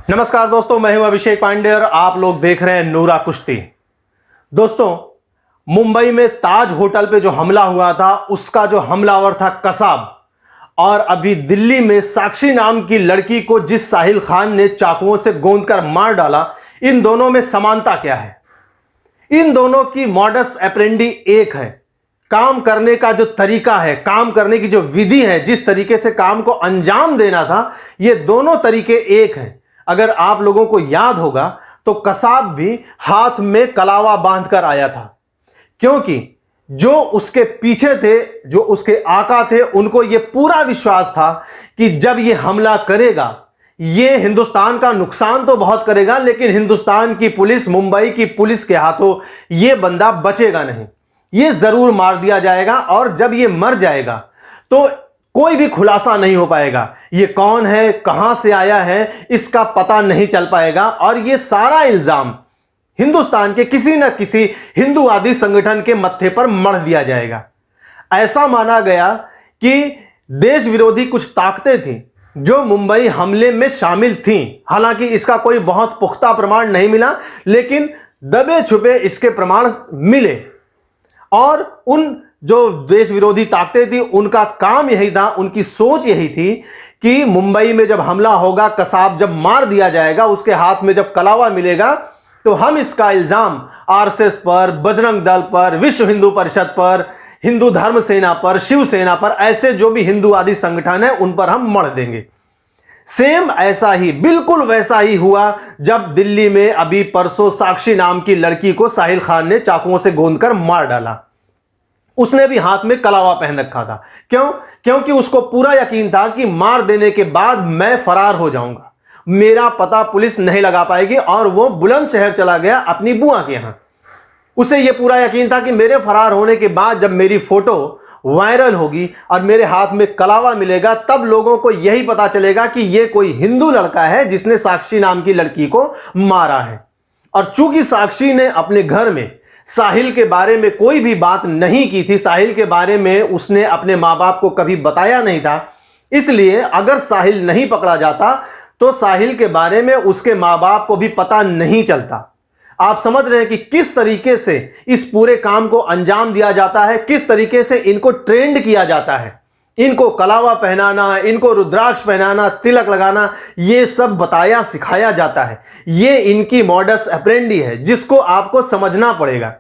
नमस्कार दोस्तों, मैं हूं अभिषेक पांडे और आप लोग देख रहे हैं नूरा कुश्ती। दोस्तों, मुंबई में ताज होटल पे जो हमला हुआ था उसका जो हमलावर था कसाब, और अभी दिल्ली में साक्षी नाम की लड़की को जिस साहिल खान ने चाकुओं से गोंद कर मार डाला, इन दोनों में समानता क्या है? इन दोनों की मॉडस ऑपरेंडी एक है। काम करने का जो तरीका है, काम करने की जो विधि है, जिस तरीके से काम को अंजाम देना था, ये दोनों तरीके एक हैं। अगर आप लोगों को याद होगा तो कसाब भी हाथ में कलावा बांधकर आया था, क्योंकि जो उसके पीछे थे, जो उसके आका थे, उनको यह पूरा विश्वास था कि जब यह हमला करेगा ये हिंदुस्तान का नुकसान तो बहुत करेगा, लेकिन हिंदुस्तान की पुलिस, मुंबई की पुलिस के हाथों यह बंदा बचेगा नहीं, ये जरूर मार दिया जाएगा। और जब ये मर जाएगा तो कोई भी खुलासा नहीं हो पाएगा, ये कौन है, कहां से आया है, इसका पता नहीं चल पाएगा। और ये सारा इल्जाम हिंदुस्तान के किसी न किसी हिंदूवादी संगठन के मत्थे पर मढ़ दिया जाएगा। ऐसा माना गया कि देश विरोधी कुछ ताकतें थीं जो मुंबई हमले में शामिल थीं। हालांकि इसका कोई बहुत पुख्ता प्रमाण नहीं मिला, लेकिन दबे छुपे इसके प्रमाण मिले। और उन जो देश विरोधी ताकतें थी उनका काम यही था, उनकी सोच यही थी कि मुंबई में जब हमला होगा, कसाब जब मार दिया जाएगा, उसके हाथ में जब कलावा मिलेगा, तो हम इसका इल्जाम आरएसएस पर, बजरंग दल पर, विश्व हिंदू परिषद पर, हिंदू धर्म सेना पर, शिवसेना पर, ऐसे जो भी हिंदूवादी संगठन है उन पर हम मढ़ देंगे। सेम ऐसा ही, बिल्कुल वैसा ही हुआ जब दिल्ली में अभी परसों साक्षी नाम की लड़की को साहिल खान ने चाकुओं से गोंदकर मार डाला। उसने भी हाथ में कलावा पहन रखा था। क्यों? क्योंकि उसको पूरा यकीन था कि मार देने के बाद मैं फरार हो जाऊंगा, मेरा पता पुलिस नहीं लगा पाएगी, और वो बुलंदशहर चला गया अपनी बुआ के यहां। उसे यह पूरा यकीन था कि मेरे फरार होने के बाद जब मेरी फोटो वायरल होगी और मेरे हाथ में कलावा मिलेगा, तब लोगों को यही पता चलेगा कि यह कोई हिंदू लड़का है जिसने साक्षी नाम की लड़की को मारा है। और चूंकि साक्षी ने अपने घर में साहिल के बारे में कोई भी बात नहीं की थी, साहिल के बारे में उसने अपने मां बाप को कभी बताया नहीं था, इसलिए अगर साहिल नहीं पकड़ा जाता तो साहिल के बारे में उसके मां बाप को भी पता नहीं चलता। आप समझ रहे हैं कि किस तरीके से इस पूरे काम को अंजाम दिया जाता है, किस तरीके से इनको ट्रेंड किया जाता है। इनको कलावा पहनाना, इनको रुद्राक्ष पहनाना, तिलक लगाना, ये सब बताया सिखाया जाता है। ये इनकी मॉडस ऑपरेंडी है, जिसको आपको समझना पड़ेगा।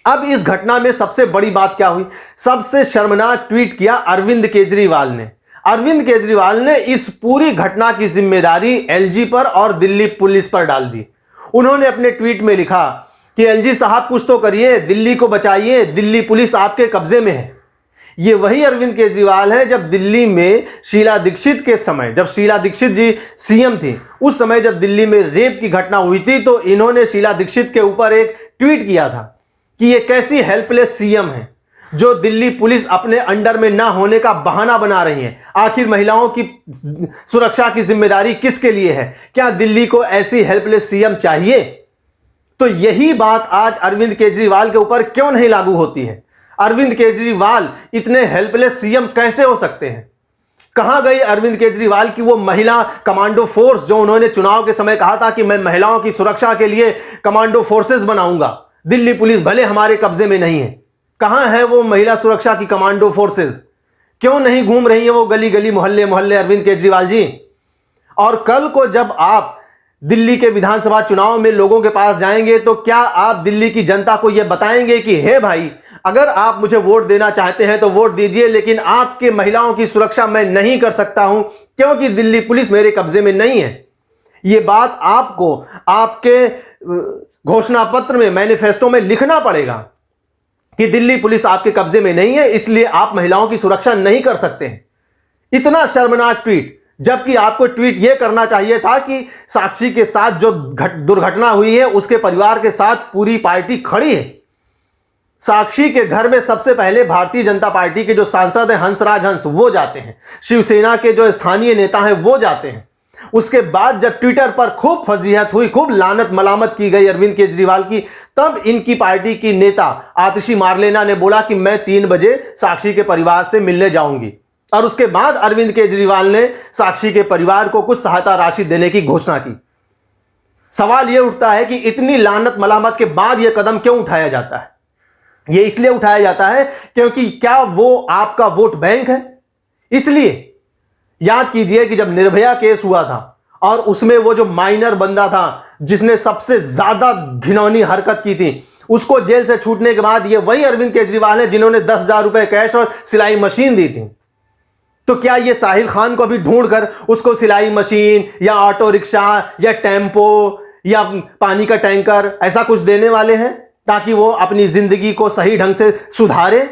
अब इस घटना में सबसे बड़ी बात क्या हुई? सबसे शर्मनाक ट्वीट किया अरविंद केजरीवाल ने। अरविंद केजरीवाल ने इस पूरी घटना की जिम्मेदारी एलजी पर और दिल्ली पुलिस पर डाल दी। उन्होंने अपने ट्वीट में लिखा कि एलजी साहब कुछ तो करिए, दिल्ली को बचाइए, दिल्ली पुलिस आपके कब्जे में है। ये वही अरविंद केजरीवाल है जब दिल्ली में शीला दीक्षित के समय, जब शीला दीक्षित जी सीएम थी, उस समय जब दिल्ली में रेप की घटना हुई थी, तो इन्होंने शीला दीक्षित के ऊपर एक ट्वीट किया था कि ये कैसी हेल्पलेस सीएम है जो दिल्ली पुलिस अपने अंडर में ना होने का बहाना बना रही है। आखिर महिलाओं की सुरक्षा की जिम्मेदारी किसके लिए है? क्या दिल्ली को ऐसी हेल्पलेस सीएम चाहिए? तो यही बात आज अरविंद केजरीवाल के ऊपर क्यों नहीं लागू होती है? अरविंद केजरीवाल इतने हेल्पलेस सीएम कैसे हो सकते हैं? कहां गई अरविंद केजरीवाल की वो महिला कमांडो फोर्स जो उन्होंने चुनाव के समय कहा था कि मैं महिलाओं की सुरक्षा के लिए कमांडो फोर्सेस बनाऊंगा, दिल्ली पुलिस भले हमारे कब्जे में नहीं है। कहां है वो महिला सुरक्षा की कमांडो फोर्सेस? क्यों नहीं घूम रही है वो गली गली, मोहल्ले मोहल्ले, अरविंद केजरीवाल जी? और कल को जब आप दिल्ली के विधानसभा चुनाव में लोगों के पास जाएंगे तो क्या आप दिल्ली की जनता को यह बताएंगे कि हे भाई, अगर आप मुझे वोट देना चाहते हैं तो वोट दीजिए, लेकिन आपके महिलाओं की सुरक्षा मैं नहीं कर सकता हूं क्योंकि दिल्ली पुलिस मेरे कब्जे में नहीं है? यह बात आपको आपके घोषणा पत्र में, मैनिफेस्टो में लिखना पड़ेगा कि दिल्ली पुलिस आपके कब्जे में नहीं है, इसलिए आप महिलाओं की सुरक्षा नहीं कर सकते हैं। इतना शर्मनाक ट्वीट, जबकि आपको ट्वीट यह करना चाहिए था कि साक्षी के साथ जो दुर्घटना हुई है उसके परिवार के साथ पूरी पार्टी खड़ी है। साक्षी के घर में सबसे पहले भारतीय जनता पार्टी के जो सांसद हैं हंसराज हंस, वो जाते हैं, शिवसेना के जो स्थानीय नेता हैं वो जाते हैं। उसके बाद जब ट्विटर पर खूब फजीहत हुई, खूब लानत मलामत की गई अरविंद केजरीवाल की, तब इनकी पार्टी की नेता आतिशी मारलेना ने बोला कि मैं 3 बजे साक्षी के परिवार से मिलने जाऊंगी। और उसके बाद अरविंद केजरीवाल ने साक्षी के परिवार को कुछ सहायता राशि देने की घोषणा की। सवाल यह उठता है कि इतनी लानत मलामत के बाद यह कदम क्यों उठाया जाता है? यह इसलिए उठाया जाता है क्योंकि क्या वो आपका वोट बैंक है? इसलिए याद कीजिए कि जब निर्भया केस हुआ था और उसमें वो जो माइनर बंदा था जिसने सबसे ज्यादा घिनौनी हरकत की थी, उसको जेल से छूटने के बाद ये वही अरविंद केजरीवाल है जिन्होंने 10,000 रुपए कैश और सिलाई मशीन दी थी। तो क्या ये साहिल खान को भी ढूंढ कर उसको सिलाई मशीन या ऑटो रिक्शा या टेम्पो या पानी का टैंकर ऐसा कुछ देने वाले हैं ताकि वो अपनी जिंदगी को सही ढंग से सुधारे?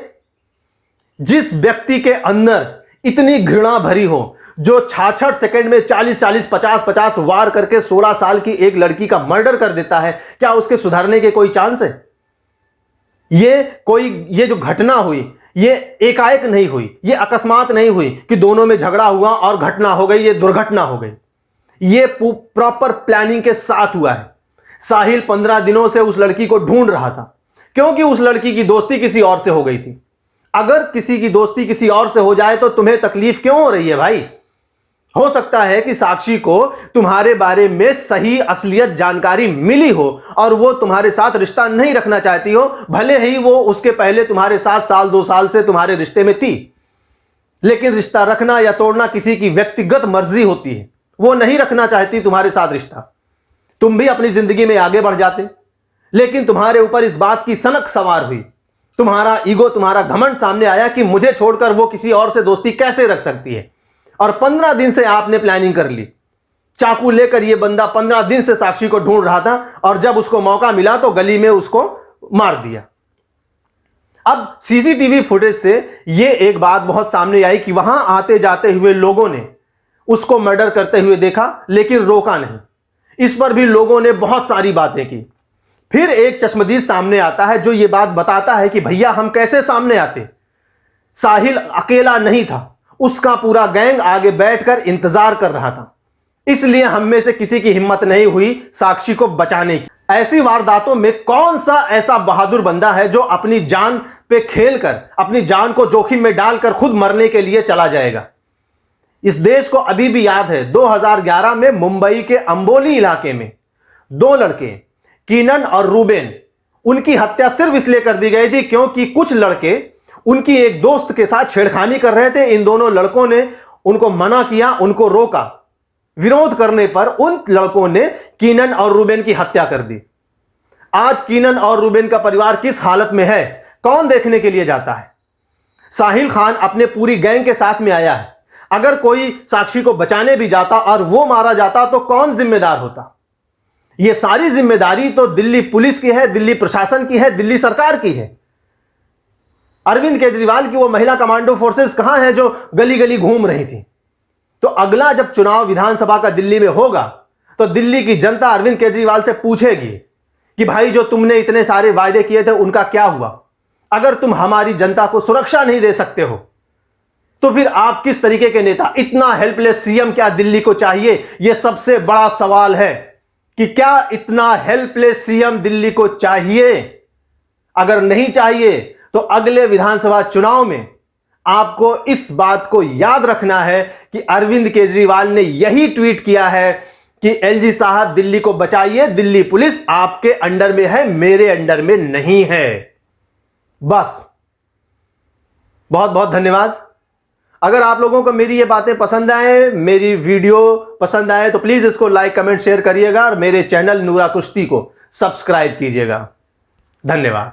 जिस व्यक्ति के अंदर इतनी घृणा भरी हो, जो 66 सेकंड में 40-40, 50-50 वार करके 16 साल की एक लड़की का मर्डर कर देता है, क्या उसके सुधरने के कोई चांस है? ये जो घटना हुई, ये एकाएक नहीं हुई, ये अकस्मात नहीं हुई कि दोनों में झगड़ा हुआ और घटना हो गई, ये दुर्घटना हो गई। ये प्रॉपर प्लानिंग के साथ हुआ है। साहिल 15 दिनों से उस लड़की को ढूंढ रहा था क्योंकि उस लड़की की दोस्ती किसी और से हो गई थी। अगर किसी की दोस्ती किसी और से हो जाए तो तुम्हें तकलीफ क्यों हो रही है भाई? हो सकता है कि साक्षी को तुम्हारे बारे में सही असलियत जानकारी मिली हो और वो तुम्हारे साथ रिश्ता नहीं रखना चाहती हो, भले ही वो उसके पहले तुम्हारे साथ 1-2 साल से तुम्हारे रिश्ते में थी, लेकिन रिश्ता रखना या तोड़ना किसी की व्यक्तिगत मर्जी होती है। वो नहीं रखना चाहती तुम्हारे साथ रिश्ता, तुम भी अपनी जिंदगी में आगे बढ़ जाते, लेकिन तुम्हारे ऊपर इस बात की सनक सवार हुई, तुम्हारा ईगो, तुम्हारा घमंड सामने आया कि मुझे छोड़कर वो किसी और से दोस्ती कैसे रख सकती है। और 15 दिन से आपने प्लानिंग कर ली। चाकू लेकर यह बंदा 15 दिन से साक्षी को ढूंढ रहा था और जब उसको मौका मिला तो गली में उसको मार दिया। अब सीसीटीवी फुटेज से यह एक बात बहुत सामने आई कि वहां आते जाते हुए लोगों ने उसको मर्डर करते हुए देखा, लेकिन रोका नहीं। इस पर भी लोगों ने बहुत सारी बातें की। फिर एक चश्मदीद सामने आता है जो यह बात बताता है कि भैया हम कैसे सामने आते? साहिल अकेला नहीं था, उसका पूरा गैंग आगे बैठकर इंतजार कर रहा था, इसलिए हम में से किसी की हिम्मत नहीं हुई साक्षी को बचाने की। ऐसी वारदातों में कौन सा ऐसा बहादुर बंदा है जो अपनी जान पे खेलकर, अपनी जान को जोखिम में डालकर खुद मरने के लिए चला जाएगा? इस देश को अभी भी याद है 2011 में मुंबई के अंबोली इलाके में 2 लड़के कीनन और रूबेन, उनकी हत्या सिर्फ इसलिए कर दी गई थी क्योंकि कुछ लड़के उनकी एक दोस्त के साथ छेड़खानी कर रहे थे। इन दोनों लड़कों ने उनको मना किया, उनको रोका। विरोध करने पर उन लड़कों ने कीनन और रूबेन की हत्या कर दी। आज कीनन और रूबेन का परिवार किस हालत में है, कौन देखने के लिए जाता है? साहिल खान अपने पूरी गैंग के साथ में आया है। अगर कोई साक्षी को बचाने भी जाता और वो मारा जाता तो कौन जिम्मेदार होता? यह सारी जिम्मेदारी तो दिल्ली पुलिस की है, दिल्ली प्रशासन की है, दिल्ली सरकार की है। अरविंद केजरीवाल की वो महिला कमांडो फोर्सेस कहां हैं जो गली गली घूम रही थी? तो अगला जब चुनाव विधानसभा का दिल्ली में होगा तो दिल्ली की जनता अरविंद केजरीवाल से पूछेगी कि भाई जो तुमने इतने सारे वायदे किए थे उनका क्या हुआ? अगर तुम हमारी जनता को सुरक्षा नहीं दे सकते हो तो फिर आप किस तरीके के नेता? इतना हेल्पलेस सीएम क्या दिल्ली को चाहिए? यह सबसे बड़ा सवाल है कि क्या इतना हेल्पलेस सीएम दिल्ली को चाहिए? अगर नहीं चाहिए तो अगले विधानसभा चुनाव में आपको इस बात को याद रखना है कि अरविंद केजरीवाल ने यही ट्वीट किया है कि एलजी साहब दिल्ली को बचाइए, दिल्ली पुलिस आपके अंडर में है, मेरे अंडर में नहीं है। बस। बहुत बहुत धन्यवाद। अगर आप लोगों को मेरी ये बातें पसंद आए, मेरी वीडियो पसंद आए तो प्लीज इसको लाइक, कमेंट, शेयर करिएगा और मेरे चैनल नूरा कुश्ती को सब्सक्राइब कीजिएगा। धन्यवाद।